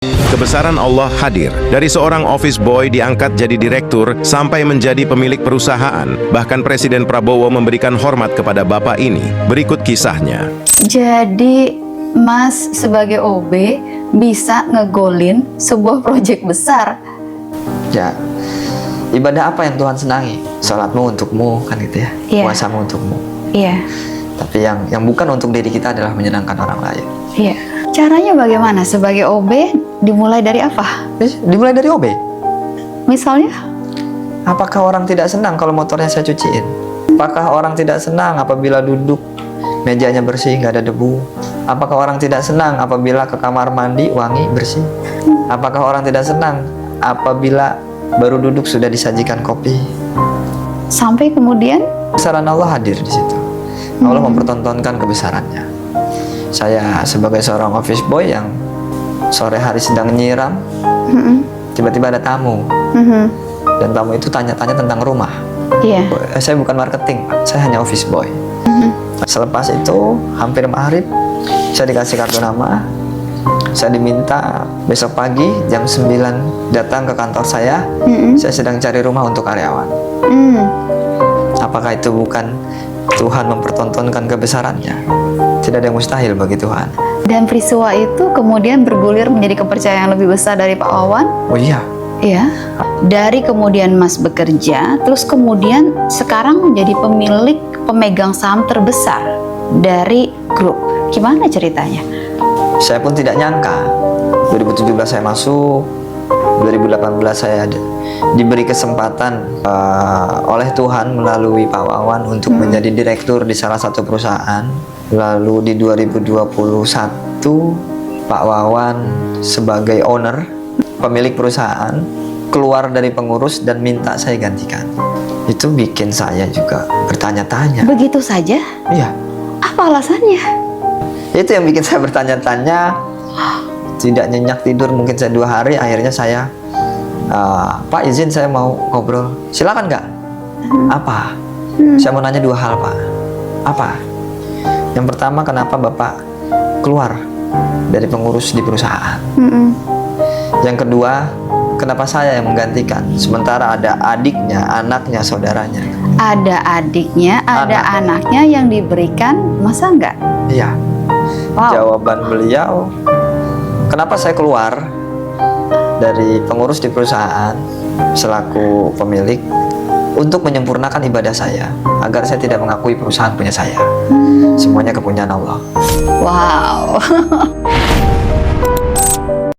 Kebesaran Allah hadir. Dari seorang office boy diangkat jadi direktur sampai menjadi pemilik perusahaan. Bahkan Presiden Prabowo memberikan hormat kepada bapak ini. Berikut kisahnya. Jadi Mas sebagai OB bisa ngegolin sebuah proyek besar. Ya, ibadah apa yang Tuhan senangi? Salatmu untukmu, kan gitu ya. Iya. Puasamu untukmu. Iya, Tapi yang bukan untuk diri kita adalah menyenangkan orang lain. iya. Caranya bagaimana sebagai OB? Dimulai dari apa? Dimulai dari OB. Misalnya? Apakah orang tidak senang kalau motornya saya cuciin? Apakah orang tidak senang apabila duduk mejanya bersih, nggak ada debu? Apakah orang tidak senang apabila ke kamar mandi wangi, bersih? Apakah orang tidak senang apabila baru duduk sudah disajikan kopi? Sampai kemudian? Kebesaran Allah hadir di situ. Allah mempertontonkan kebesarannya. Saya sebagai seorang office boy yang sore hari sedang nyiram, tiba-tiba ada tamu. Dan tamu itu tanya-tanya tentang rumah. Iya. Saya bukan marketing, Pak. Saya hanya office boy. Selepas itu, hampir maghrib, saya dikasih kartu nama. Saya diminta besok pagi jam 9 datang ke kantor saya. Saya sedang cari rumah untuk karyawan. Apakah itu bukan Tuhan mempertontonkan kebesarannya? Tidak ada yang mustahil bagi Tuhan. Dan peristiwa itu kemudian bergulir menjadi kepercayaan yang lebih besar dari Pak Wawan. Oh iya, Iya. Dari kemudian Mas bekerja, terus kemudian sekarang menjadi pemilik pemegang saham terbesar dari grup. Gimana ceritanya? saya pun tidak nyangka. 2017 saya masuk, 2018 saya diberi kesempatan oleh Tuhan melalui Pak Wawan untuk menjadi direktur di salah satu perusahaan. Lalu di 2021 Pak Wawan sebagai owner, pemilik perusahaan, keluar dari pengurus dan minta saya gantikan. Itu bikin saya juga bertanya-tanya. Begitu saja? Iya, Apa alasannya? itu yang bikin saya bertanya-tanya. Tidak nyenyak tidur mungkin saya 2 hari. Akhirnya saya, Pak izin saya mau ngobrol. Silakan nggak? Apa? Saya mau nanya 2 hal, Pak. Apa? Yang pertama, kenapa Bapak keluar dari pengurus di perusahaan? Yang kedua, kenapa saya yang menggantikan? Sementara ada adiknya, anaknya, saudaranya. Ada adiknya, ada anaknya yang diberikan, masa enggak? Iya. Wow. Jawaban beliau, kenapa saya keluar dari pengurus di perusahaan selaku pemilik? Untuk menyempurnakan ibadah saya, agar saya tidak mengakui perusahaan punya saya. Semuanya kepunyaan Allah. Wow.